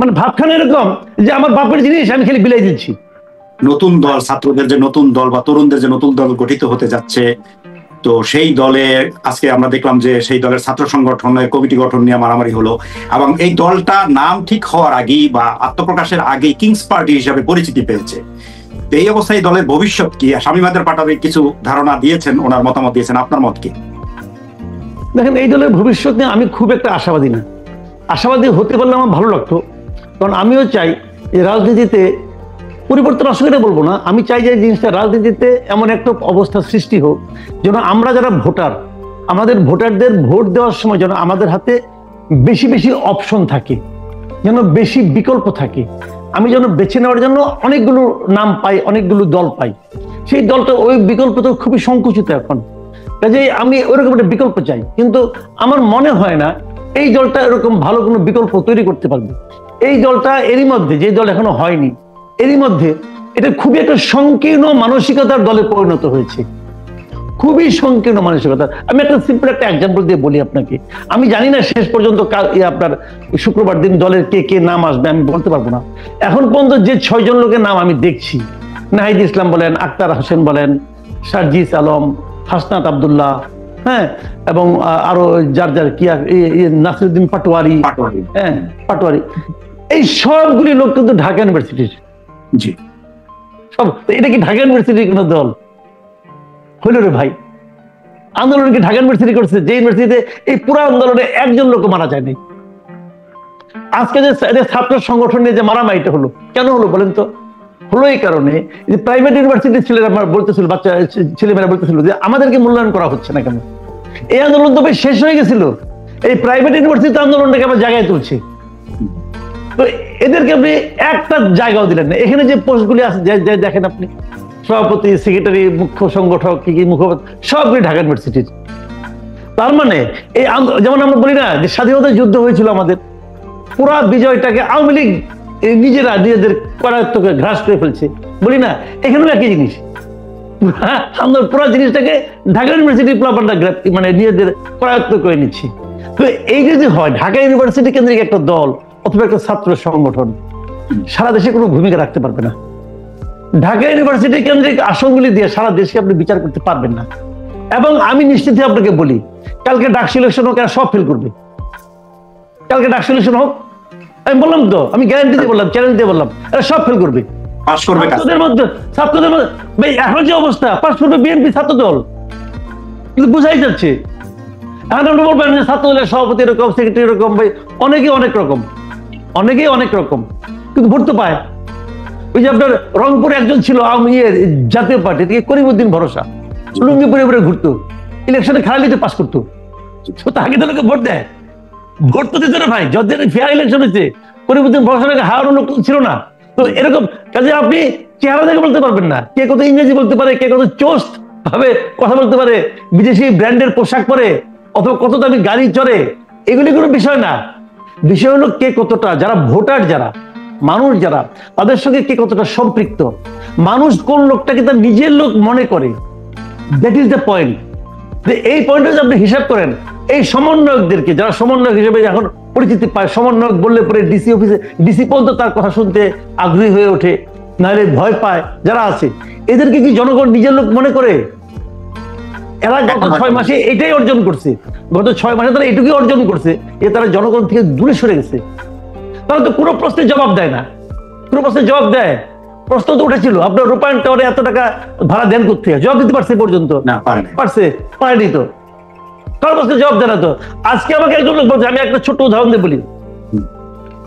মানে ভাবখানা এরকম যে আমার বাপের জিনিস আমি খালি বিলাই দিচ্ছি। নতুন দল, ছাত্রদের যে নতুন দল বা তরুণদের যে নতুন দল গঠিত হতে যাচ্ছে, তো সেই দলে আজকে আমরা দেখলাম যে সেই দলের ছাত্র সংগঠনের কমিটি গঠন নিয়ে মারামারি হলো, এবং এই দলটা নাম ঠিক হওয়ার আগেই বা আত্মপ্রকাশের আগেই কিংস পার্টি হিসাবে পরিচিতি পেয়েছে। এই অবস্থায় দলের ভবিষ্যৎ কি? শামীম আদের পাটোয়ারি কিছু ধারণা দিয়েছেন, ওনার মতামত দিয়েছেন, আপনার মত কি? দেখেন, এই দলের ভবিষ্যৎ নিয়ে আমি খুব একটা আশাবাদী না। আশাবাদী হতে পারলে আমার ভালো লাগতো, কারণ আমিও চাই যে রাজনীতিতে পরিবর্তন আসলে এটা বলবো না, আমি চাই যে জিনিসটা রাজনীতিতে এমন একটা অবস্থা সৃষ্টি হোক যেন আমরা যারা ভোটার, আমাদের ভোটারদের ভোট দেওয়ার সময় যেন আমাদের হাতে বেশি বেশি অপশন থাকে, যেন বেশি বিকল্প থাকে। আমি যেন বেছে নেওয়ার জন্য অনেকগুলো নাম পাই, অনেকগুলো দল পাই। সেই দলটা ওই বিকল্প তো খুবই সংকুচিত এখন, কাজেই আমি ওইরকম একটা বিকল্প চাই। কিন্তু আমার মনে হয় না এই দলটা এরকম ভালো কোনো বিকল্প তৈরি করতে পারবে। এই দলটা এরই মধ্যে, যে দল এখনো হয়নি, এরই মধ্যে এটা খুবই একটা সংকীর্ণ মানসিকতার দলে পরিণত হয়েছে, খুবই সংকীর্ণ মানসিকতা। আমি একটা সিম্পল একটা এক্সাম্পল দিয়ে বলি আপনাকে। আমি জানি না শেষ পর্যন্ত আপনার শুক্রবার দিন দলের কে কে নাম আসবে, আমি বলতে পারবো না। এখন পর্যন্ত যে 6 জন লোকের নাম আমি দেখছি, নাহিদ ইসলাম বলেন, আক্তার হোসেন বলেন, সার্জিস আলম, হাসনাত আব্দুল্লাহ, হ্যাঁ, এবং আরো যার যার কি নাসিরুদ্দিন পাটোয়ারি, হ্যাঁ পাটোয়ারি, এই সবগুলি লোক কিন্তু ঢাকা ইউনিভার্সিটির। জি, সব। এটা কি ঢাকা ইউনিভার্সিটির কোনো দল হইল রে ভাই? আন্দোলন কি ঢাকা ইউনিভার্সিটি করছে, যে ইউনিভার্সিটিতে এই পুরো আন্দোলনে একজন লোক মারা যায়নি? আজকে যে ছাত্র সংগঠন নিয়ে যে মারামারিটা হলো, কেন হলো বলেন তো? হলো এই কারণে যে প্রাইভেট ইউনিভার্সিটির ছেলেরা বলতেছিল, বাচ্চা ছেলেমেয়েরা বলতেছিল যে আমাদেরকে মূল্যায়ন করা হচ্ছে না কেন। এই আন্দোলন তো বেশ শেষ হয়ে গেছিল, এই প্রাইভেট ইউনিভার্সিটি আন্দোলনটাকে আবার জায়গায় তুলছে। তো এদেরকে আপনি একটা জায়গাও দিলেন না। এখানে যে পোস্টগুলি আছে দেখেন আপনি, সভাপতি, সেক্রেটারি, মুখ্য সংগঠক, কি মুখপাত্র, সবগুলি ঢাকা ইউনিভার্সিটির। তার মানে এই যেমন আমরা বলি না যে স্বাধীনতা যুদ্ধ হয়েছিল, আমাদের পুরা বিজয়টাকে আওয়ামী লীগ নিজেরা নিজেদের করায়ত্তকে গ্রাস করে ফেলছে, বলি না? এখানেও একই জিনিস, আমরা পুরো জিনিসটাকে ঢাকা ইউনিভার্সিটি মানে নিজেদের করায়ত্ত করে নিচ্ছি। তো এই যদি হয় ঢাকা ইউনিভার্সিটি কেন্দ্রিক একটা দল অথবা একটা ছাত্র সংগঠন সারা দেশে কোনো ভূমিকা রাখতে পারবে না। ঢাকা ইউনিভার্সিটি কেন্দ্রিক আসনগুলি দিয়ে সারা দেশকে আপনি বিচার করতে পারবেন না। এবং আমি নিশ্চিত আপনাকে বলি, কালকে ডাকসু ইলেকশন হোক, এরা সব ফেল করবে। কালকে ডাকসু ইলেকশন হোক, আমি বললাম তো, আমি গ্যারান্টি দিয়ে বললাম, চ্যালেঞ্জ দিয়ে বললাম, এরা সব ফেল করবে। ছাত্রদের মধ্যে এখন যে অবস্থা, পাস করবে বিএনপি ছাত্র দল, কিন্তু বুঝাই যাচ্ছে। এখন আপনি বলবেন যে ছাত্র দলের সভাপতি এরকম, সেক্রেটারি এরকম, ভাই অনেকেই অনেক রকম, অনেকেই অনেক রকম, কিন্তু ভোট তো পায়। ওই যে আপনার রংপুরে একজন ছিল জাতীয় পার্টি থেকে, করিমউদ্দিন ভরসা, লুঙ্গি পরে পরে ঘুরতো, ইলেকশনে খারাপ পাস করতো, তাকে তো লোকে ভোট দেয়। ভোট তো দিত না ভাই, যতদিন ফেয়ার ইলেকশন হয়েছে, করিমউদ্দিন ভরসাকে হারানোর লোক ছিল না। তো এরকম কাজে আপনি চেহারা দেখে বলতে পারবেন না কে কত ইংরেজি বলতে পারে, কে কত চোস্ট ভাবে কথা বলতে পারে, বিদেশি ব্র্যান্ডের পোশাক পরে, অথবা কত দামি গাড়ি চড়ে, এগুলি কোনো বিষয় না। বিষয় হলো কে কতটা, যারা ভোটার, যারা মানুষ, যারা তাদের সঙ্গে কে কতটা সম্পৃক্ত, মানুষ কোন লোকটাকে তার নিজের লোক মনে করে, দ্যাট ইজ দ্য পয়েন্ট। এই পয়েন্টে যদি আপনি হিসাব করেন, এই সমন্বয়কদেরকে, যারা সমন্বয়ক হিসেবে এখন পরিচিতি পায়, সমন্বয়ক বললে পরে ডিসি অফিসে ডিসি পর্যন্ত তার কথা শুনতে আগ্রহী হয়ে ওঠে, নাহলে ভয় পায়, যারা আছে, এদেরকে কি জনগণ নিজের লোক মনে করে? এরা গত 6 মাসে এটাই অর্জন করছে, গত 6 মাসে তারা এটুকুই অর্জন করছে যে তারা জনগণ থেকে দূরে সরে গেছে। তারা তো কোনো প্রশ্নের জবাব দেয় না। কোনো প্রশ্নের জবাব দেয়? প্রশ্ন তো উঠেছিল, আপনার রূপায়ণ টাওয়ারে এত টাকা ভাড়া দেন করতে, জবাব দিতে পারছে পর্যন্ত? না, পারছে? পারেনি তো। কারো প্রশ্নের জবাব দেয় না তো। আজকে আমাকে একজন লোক বলছে, আমি একটা ছোট্ট উদাহরণ দিয়ে বলি,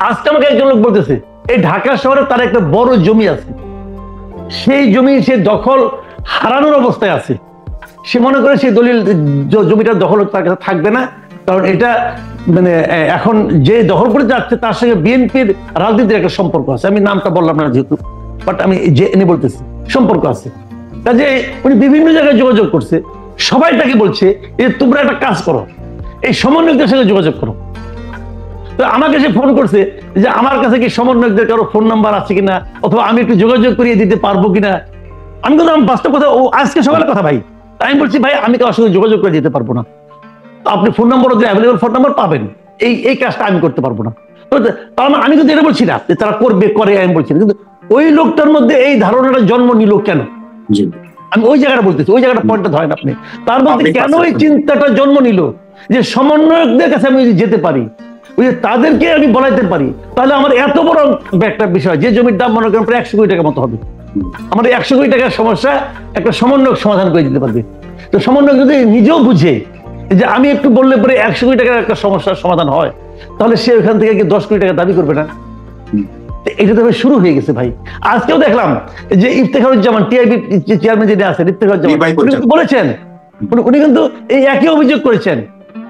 আজকে আমাকে একজন লোক বলতেছে এই ঢাকা শহরে তার একটা বড় জমি আছে, সেই জমি সে দখল হারানোর অবস্থায় আছে। সে মনে করে সেই দলিল জমিটার দখল তার কাছে থাকবে না, কারণ এটা মানে এখন যে দখল করে যাচ্ছে তার সঙ্গে বিএনপির রাজনীতির একটা সম্পর্ক আছে। আমি নামটা বললাম না যেহেতু, বাট আমি জেনে বলতেছি সম্পর্ক আছে। কাজে উনি বিভিন্ন জায়গায় যোগাযোগ করছে, সবাই তাকে বলছে যে তোমরা একটা কাজ করো, এই সমন্বয়কদের সঙ্গে যোগাযোগ করো। তো আমাকে সে ফোন করছে যে আমার কাছে কি সমন্বয়কদের কারো ফোন নাম্বার আছে কিনা, অথবা আমি একটু যোগাযোগ করিয়ে দিতে পারবো কিনা। আমি কিন্তু বাস্তব কথা, ও আজকে সকালে কথা ভাই, আমি বলছি ভাই আমি কারোর সঙ্গে যোগাযোগ করে দিতে পারবো না, আপনি phone number available phone number পাবেন, এই কাজটা আমি করতে পারবো না। তো আমি কিন্তু এটা বলছি না যে তারা করবে করে, আমি বলছি না, কিন্তু ওই লোকটার মধ্যে এই ধারণাটা জন্ম নিল কেন? আমি ওই জায়গাটা বলতেছি, ওই জায়গাটা পয়েন্টটা ধরেন আপনি। তার মধ্যে কেন এই চিন্তাটা জন্ম নিল যে সমন্বয়কদের কাছে আমি যদি যেতে পারি, ওই যে তাদেরকে আমি বলাইতে পারি, তাহলে আমার এত বড় একটা বিষয়, যে জমির দাম মনে করেন প্রায় 100 কোটি টাকার মতো হবে, আমার 100 কোটি টাকার সমস্যা একটা সমন্বয়ক সমাধান করে দিতে পারবে। তো সমন্বয়ক যদি নিজেও বুঝে যে আমি একটু বললে পরে 100 কোটি টাকার একটা সমস্যার সমাধান হয়, তাহলে সে ওইখান থেকে 10 কোটি টাকা দাবি করবে না? এটা তো শুরু হয়ে গেছে ভাই। আজকেও দেখলাম যে ইফতেখারুজ্জামান টিআইবি চেয়ারম্যান যিনি আছেন, ইফতেখারুজ্জামান বলেছেন, উনি কিন্তু এই একই অভিযোগ করেছেন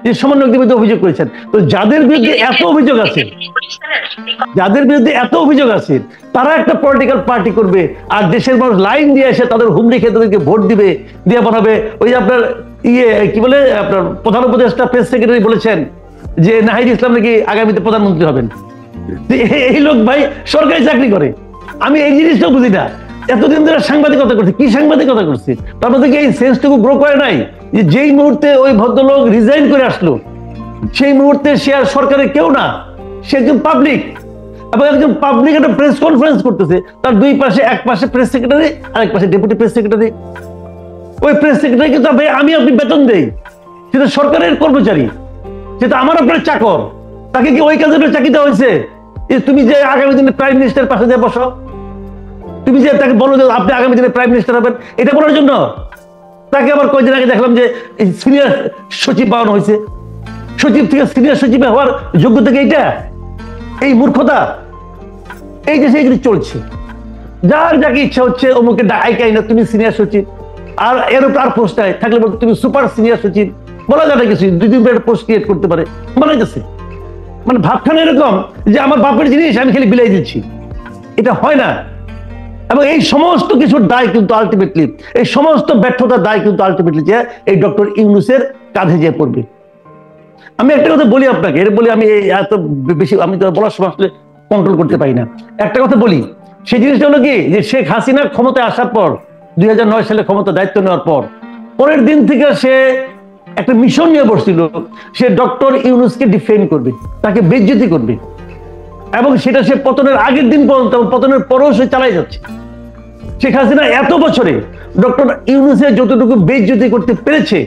যে সমন্বয়কদের বিরুদ্ধে অভিযোগ করেছেন। তো যাদের বিরুদ্ধে এত অভিযোগ আছে, যাদের বিরুদ্ধে এত অভিযোগ আছে, তারা একটা পলিটিক্যাল পার্টি করবে আর দেশের মানুষ লাইন দিয়ে এসে তাদের হুমড়ি খেয়ে তাদেরকে ভোট দিবে, দিয়ে বানাবে। ওই যে আপনার কি বলে, আপনার প্রধান উপদেষ্টা প্রেস সেক্রেটারি বলেছেন যে নাহিদ ইসলাম নাকি আগামীতে প্রধানমন্ত্রী হবেন। এই লোক ভাই সরকারি চাকরি করে। আমি এই জিনিসটা বুঝি না, এতদিন ধরে সাংবাদিকতা করছে, কি সাংবাদিকতা করছে? তার মধ্যে কি এই সেন্সটুকু গ্রো করে নাই যে যেই মুহূর্তে ওই ভদ্রলোক রিজাইন করে আসলো, সেই মুহূর্তে সে আর সরকারের কেউ না, সে একজন পাবলিক, এবং একজন পাবলিক একটা প্রেস কনফারেন্স করতেছে, তার দুই পাশে, এক পাশে প্রেস সেক্রেটারি, আরেক পাশে ডেপুটি প্রেস সেক্রেটারি। ওই প্রেস সেক্রেটারি কিন্তু আমি আপনি বেতন দেই, সেটা সরকারের কর্মচারী, সেটা আমার আপনার চাকর। তাকে কি ওই কাজের চাকরি দেওয়া হয়েছে যে তুমি যে আগামী দিনে প্রাইম মিনিস্টার পাশে দিয়ে বসো, তুমি যে তাকে বলো যে আপনি আগামী দিনে প্রাইম মিনিস্টার হবেন, এটা বলার জন্য? তাকে আবার কয়েকদিন আগে দেখলাম যে সিনিয়র সচিব বানানো হয়েছে, সচিব থেকে সিনিয়র সচিব হওয়ার যোগ্যতা কি এইটা? এই মূর্খতা এই দেশে এগুলি চলছে। যার যাকে ইচ্ছা হচ্ছে অমুকে ডাইকাই না তুমি সিনিয়র সচিব, আর এর উপর আর পোস্ট থাকলে তুমি সুপার সিনিয়র সচিব, বলা যায় না কিছু, দুই দিন পোস্ট ক্রিয়েট করতে পারে, বলা যাচ্ছে। মানে ভাবখানা এরকম যে আমার বাপের জিনিস আমি খালি বিলাই দিচ্ছি, এটা হয় না। এবং এই সমস্ত কিছুর দায় কিন্তু আলটিমেটলি, এই সমস্ত ব্যর্থতার দায় কিন্তু আলটিমেটলি যে এই ডক্টর ইউনূসের কাঁধে যে পড়বে। আমি একটা কথা বলি আপনাকে, এর বলি আমি এত বেশি আমি তো বলার সময় আসলে কন্ট্রোল করতে পারি না। একটা কথা বলি, সেই জিনিসটা হলো কি যে শেখ হাসিনা ক্ষমতায় আসার পর 2009 সালে ক্ষমতা দায়িত্ব নেওয়ার পর পরের দিন থেকে সে একটা মিশন নিয়ে বসছিল, সে ডক্টর ইউনূসকে ডিফেন্ড করবে, তাকে বেইজ্জতি করবে, এবং সেটা সে পতনের আগের দিন পর্যন্ত, পতনের পরেও সে চালাই যাচ্ছে। শেখ হাসিনা এত বছরে ডক্টর ইউনূসের যতটুকু বেইজ্জতি করতে পেরেছে,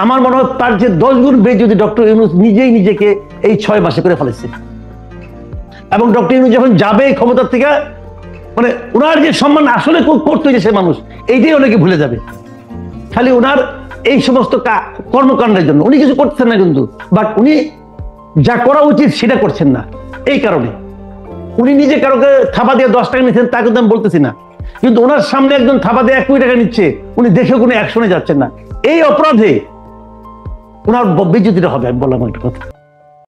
আমার মনে হয় তার যে 10 গুণ বেইজ্জতি ডক্টর ইউনূস নিজেই নিজেকে এই 6 মাসে করে ফেলেছে। এবং ডক্টর ইউনূস যখন যাবে এই ক্ষমতার থেকে, মানে ওনার যে সম্মান আসলে করতে হয়েছে সে মানুষ, এইটাই অনেকে ভুলে যাবে। খালি ওনার এই সমস্ত কর্মকাণ্ডের জন্য উনি কিছু করছেন না কিন্তু, বাট উনি যা করা উচিত সেটা করছেন না। এই কারণে উনি নিজে কারোকে থাবা দিয়ে 10 টাকা নিচ্ছেন তা কিন্তু আমি বলতেছি না, কিন্তু ওনার সামনে একজন থাবা দিয়ে 1 কোটি টাকা নিচ্ছে, উনি দেখে কোনো অ্যাকশনে যাচ্ছেন না। এই অপরাধে ওনার বেইজ্জতিটা হবে, আমি বললাম একটা কথা।